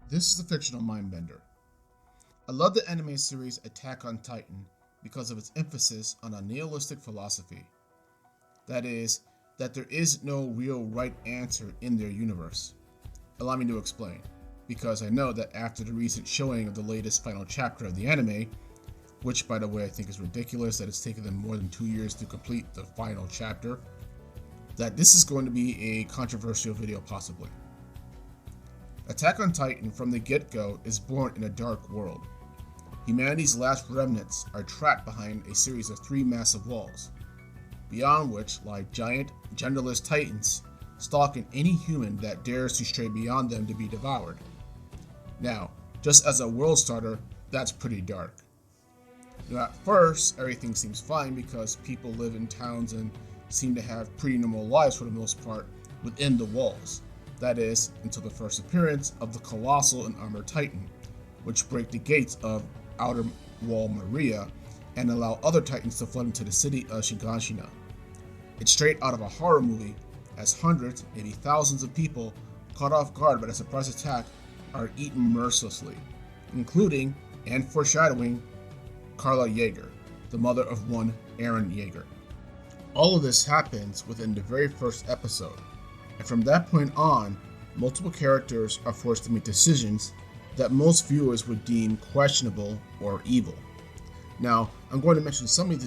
This is a fictional mindbender. I love the anime series Attack on Titan because of its emphasis on a nihilistic philosophy. That is, that there is no real right answer in their universe. Allow me to explain, because I know that after the recent showing of the latest final chapter of the anime, which by the way I think is ridiculous that it's taken them more than 2 years to complete the final chapter, that this is going to be a controversial video possibly. Attack on Titan from the get-go is born in a dark world. Humanity's last remnants are trapped behind a series of 3 massive walls, beyond which lie giant, genderless titans stalking any human that dares to stray beyond them to be devoured. Now, just as a world starter, that's pretty dark. Now, at first, everything seems fine because people live in towns and seem to have pretty normal lives for the most part within the walls. That is, until the first appearance of the colossal and armored titan, which break the gates of Outer Wall Maria and allow other titans to flood into the city of Shigashina. It's straight out of a horror movie, as hundreds, maybe thousands of people caught off guard by the surprise attack are eaten mercilessly, including, and foreshadowing, Carla Yeager, the mother of one Eren Yeager. All of this happens within the very first episode, and from that point on, multiple characters are forced to make decisions that most viewers would deem questionable or evil. Now, I'm going to mention some of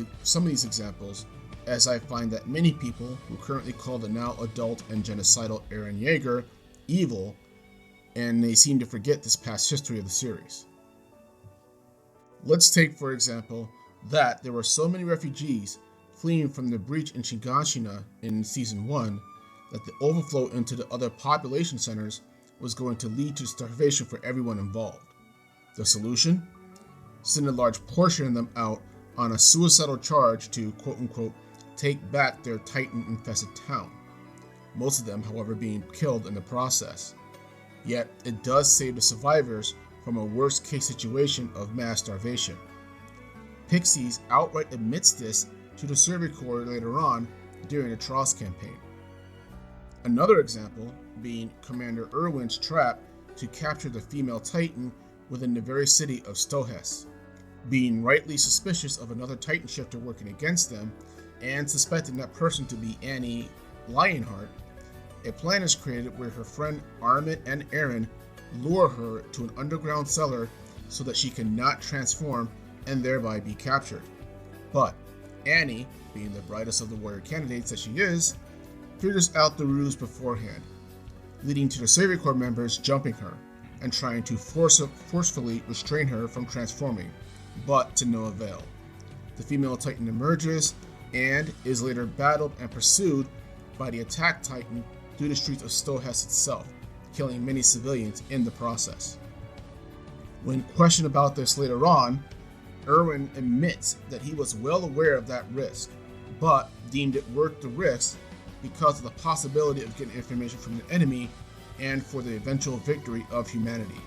these examples, as I find that many people who currently call the now adult and genocidal Eren Yeager evil, and they seem to forget this past history of the series. Let's take, for example, that there were so many refugees fleeing from the breach in Shigashina in Season 1 that the overflow into the other population centers was going to lead to starvation for everyone involved. The solution? Send a large portion of them out on a suicidal charge to quote-unquote take back their Titan-infested town, most of them, however, being killed in the process. Yet, it does save the survivors from a worst-case situation of mass starvation. Pixies outright admits this to the Survey Corps later on during the Tross campaign. Another example being Commander Erwin's trap to capture the female Titan within the very city of Stohess. Being rightly suspicious of another Titan shifter working against them, and suspecting that person to be Annie Lionheart, a plan is created where her friend Armin and Eren lure her to an underground cellar so that she cannot transform and thereby be captured. But Annie, being the brightest of the warrior candidates that she is, figures out the ruse beforehand, leading to the Survey Corps members jumping her and trying to forcefully restrain her from transforming, but to no avail. The female Titan emerges and is later battled and pursued by the attack Titan through the streets of Stohess itself, killing many civilians in the process. When questioned about this later on, Erwin admits that he was well aware of that risk, but deemed it worth the risk because of the possibility of getting information from the enemy and for the eventual victory of humanity.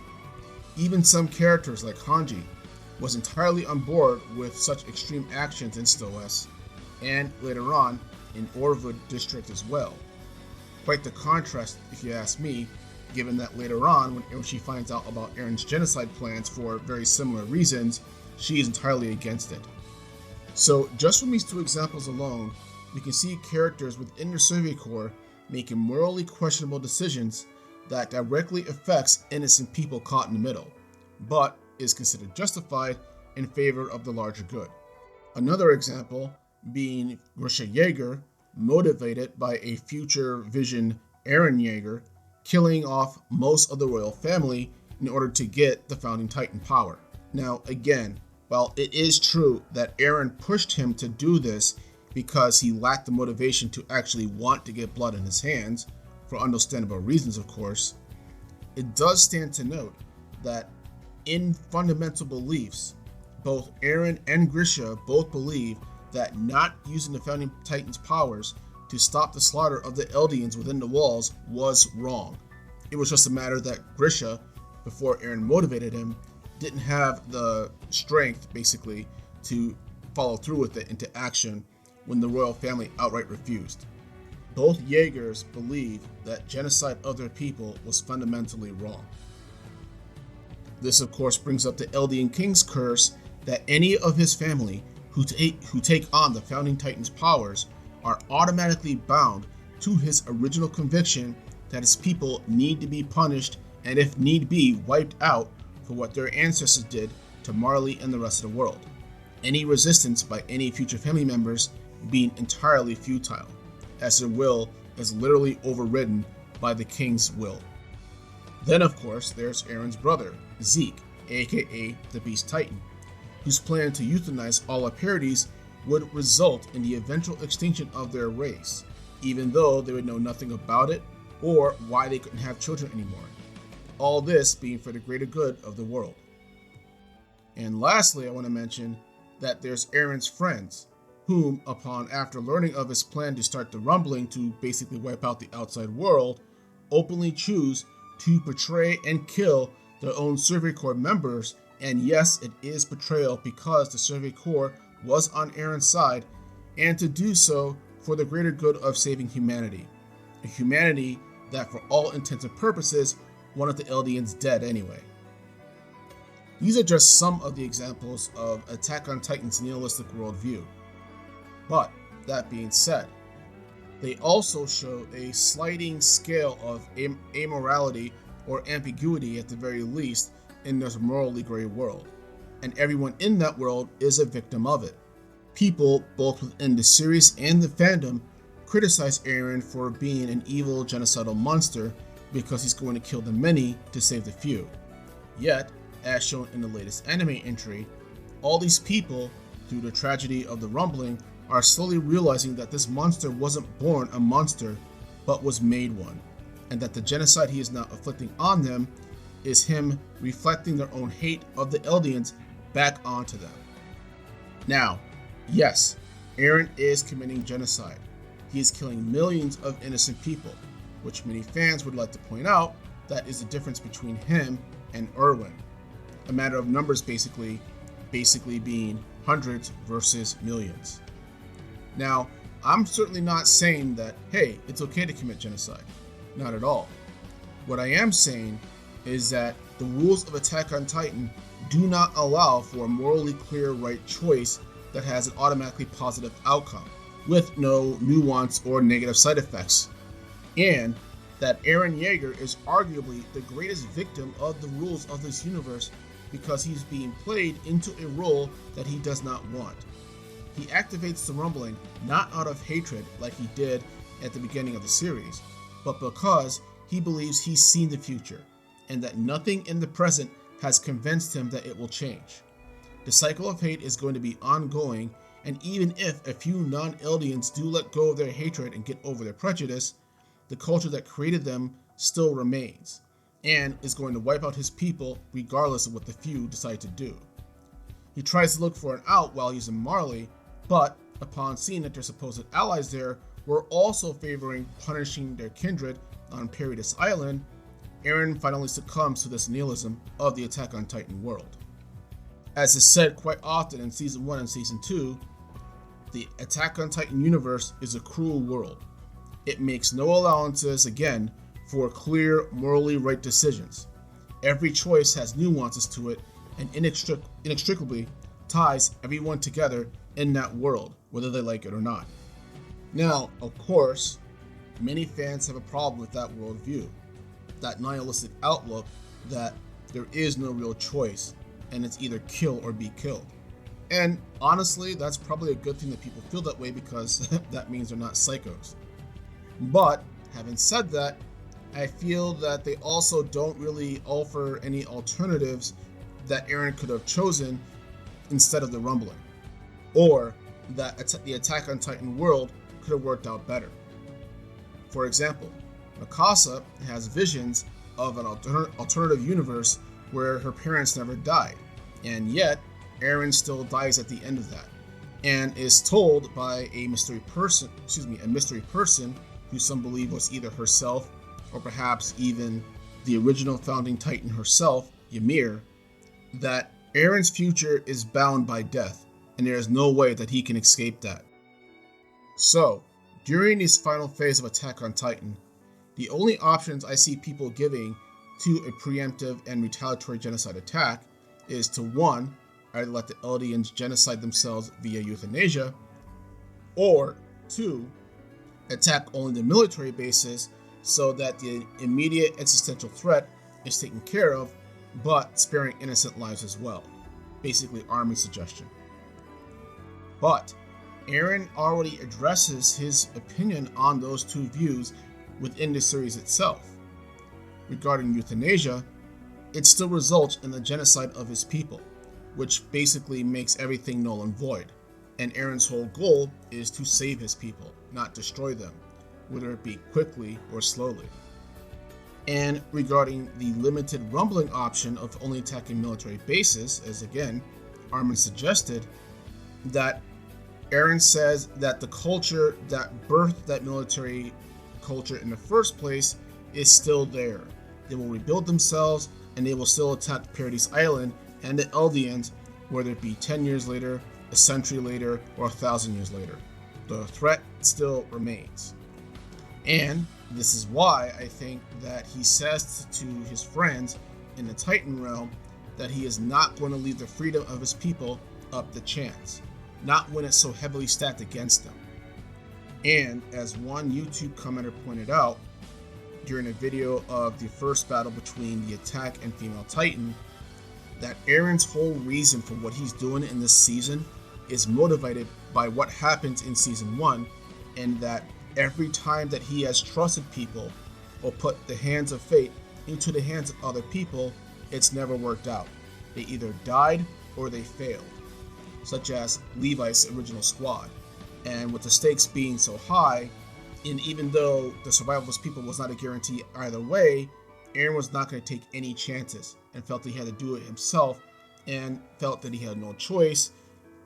Even some characters like Hanji was entirely on board with such extreme actions in Stohess, and later on in Orvud district as well. Quite the contrast, if you ask me, given that later on, when she finds out about Eren's genocide plans for very similar reasons, she is entirely against it. So just from these 2 examples alone, we can see characters within the Survey Corps making morally questionable decisions that directly affects innocent people caught in the middle, but is considered justified in favor of the larger good. Another example being Grisha Yeager, motivated by a future vision Eren Yeager, killing off most of the royal family in order to get the founding Titan power. Now again, while it is true that Eren pushed him to do this because he lacked the motivation to actually want to get blood in his hands, for understandable reasons of course, it does stand to note that in fundamental beliefs, both Eren and Grisha both believe that not using the founding Titan's powers to stop the slaughter of the Eldians within the walls was wrong. It was just a matter that Grisha, before Eren motivated him, didn't have the strength basically to follow through with it into action when the royal family outright refused. Both Yeagers believe that genocide of their people was fundamentally wrong. This of course brings up the Eldian King's curse that any of his family who take on the Founding Titan's powers are automatically bound to his original conviction that his people need to be punished and, if need be, wiped out for what their ancestors did to Marley and the rest of the world. Any resistance by any future family members being entirely futile, as their will is literally overridden by the king's will. Then of course there's Eren's brother, Zeke, aka the Beast Titan, whose plan to euthanize all Eperides would result in the eventual extinction of their race, even though they would know nothing about it or why they couldn't have children anymore. All this being for the greater good of the world. And lastly, I want to mention that there's Eren's friends, whom, after learning of his plan to start the rumbling to basically wipe out the outside world, openly choose to betray and kill their own Survey Corps members. And yes, it is betrayal because the Survey Corps was on Eren's side, and to do so for the greater good of saving humanity. A humanity that, for all intents and purposes, wanted the Eldians dead anyway. These are just some of the examples of Attack on Titan's nihilistic worldview. But, that being said, they also show a sliding scale of amorality or ambiguity at the very least in this morally gray world, and everyone in that world is a victim of it. People, both within the series and the fandom, criticize Eren for being an evil genocidal monster because he's going to kill the many to save the few. Yet, as shown in the latest anime entry, all these people, through the tragedy of the rumbling, are slowly realizing that this monster wasn't born a monster, but was made one, and that the genocide he is now inflicting on them is him reflecting their own hate of the Eldians back onto them. Now, yes, Eren is committing genocide. He is killing millions of innocent people, which many fans would like to point out that is the difference between him and Erwin. A matter of numbers basically being hundreds versus millions. Now, I'm certainly not saying that, hey, it's okay to commit genocide. Not at all. What I am saying is that the rules of Attack on Titan do not allow for a morally clear right choice that has an automatically positive outcome, with no nuance or negative side effects. And that Eren Yeager is arguably the greatest victim of the rules of this universe because he's being played into a role that he does not want. He activates the rumbling not out of hatred like he did at the beginning of the series, but because he believes he's seen the future, and that nothing in the present has convinced him that it will change. The cycle of hate is going to be ongoing, and even if a few non-Eldians do let go of their hatred and get over their prejudice, the culture that created them still remains, and is going to wipe out his people regardless of what the few decide to do. He tries to look for an out while he's in Marley, but upon seeing that their supposed allies there were also favoring punishing their kindred on Paradise Island, Eren finally succumbs to this nihilism of the Attack on Titan world. As is said quite often in Season 1 and Season 2, the Attack on Titan universe is a cruel world. It makes no allowances, again, for clear, morally right decisions. Every choice has nuances to it and inextricably ties everyone together in that world, whether they like it or not. Now, of course, many fans have a problem with that worldview, that nihilistic outlook that there is no real choice and it's either kill or be killed. And honestly, that's probably a good thing that people feel that way because that means they're not psychos. But having said that, I feel that they also don't really offer any alternatives that Eren could have chosen instead of the rumbling, or that the Attack on Titan world could have worked out better. For example, Mikasa has visions of an alternative universe where her parents never died, and yet Eren still dies at the end of that, and is told by a mystery person who some believe was either herself or perhaps even the original Founding Titan herself, Ymir, that Eren's future is bound by death, and there is no way that he can escape that. So, during this final phase of Attack on Titan, the only options I see people giving to a preemptive and retaliatory genocide attack is to 1. Either let the Eldians genocide themselves via euthanasia, or 2. Attack only the military bases so that the immediate existential threat is taken care of, but sparing innocent lives as well. Basically, Armin's suggestion. But Eren already addresses his opinion on those two views within the series itself. Regarding euthanasia, it still results in the genocide of his people, which basically makes everything null and void. And Eren's whole goal is to save his people, not destroy them, whether it be quickly or slowly. And regarding the limited rumbling option of only attacking military bases, as again, Armin suggested, that Eren says that the culture that birthed that military culture in the first place is still there. They will rebuild themselves, and they will still attack Paradise Island and the Eldians, whether it be 10 years later, a century later, or 1,000 years later. The threat still remains. And this is why I think that he says to his friends in the Titan realm that he is not going to leave the freedom of his people up to chance, not when it's so heavily stacked against them. And as one YouTube commenter pointed out, during a video of the first battle between the Attack and Female Titan, that Eren's whole reason for what he's doing in this season is motivated by what happens in Season 1, and that every time that he has trusted people or put the hands of fate into the hands of other people, it's never worked out. They either died or they failed, such as Levi's original squad. And with the stakes being so high, and even though the survival of his people was not a guarantee either way, Eren was not going to take any chances and felt he had to do it himself, and felt that he had no choice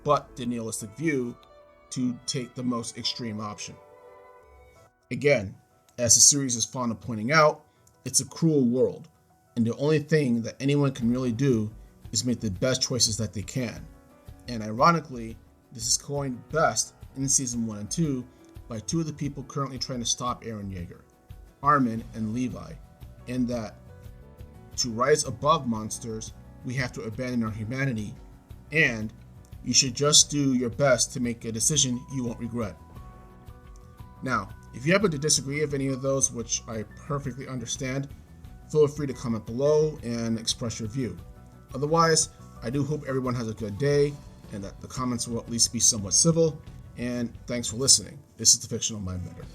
but the nihilistic view to take the most extreme option. Again, as the series is fond of pointing out, it's a cruel world, and the only thing that anyone can really do is make the best choices that they can. And ironically, this is coined best in Season 1 and 2 by two of the people currently trying to stop Eren Yeager, Armin and Levi, in that to rise above monsters, we have to abandon our humanity, and you should just do your best to make a decision you won't regret. Now, if you happen to disagree with any of those, which I perfectly understand, feel free to comment below and express your view. Otherwise, I do hope everyone has a good day and that the comments will at least be somewhat civil, and thanks for listening. This is the Fictional Mindbender.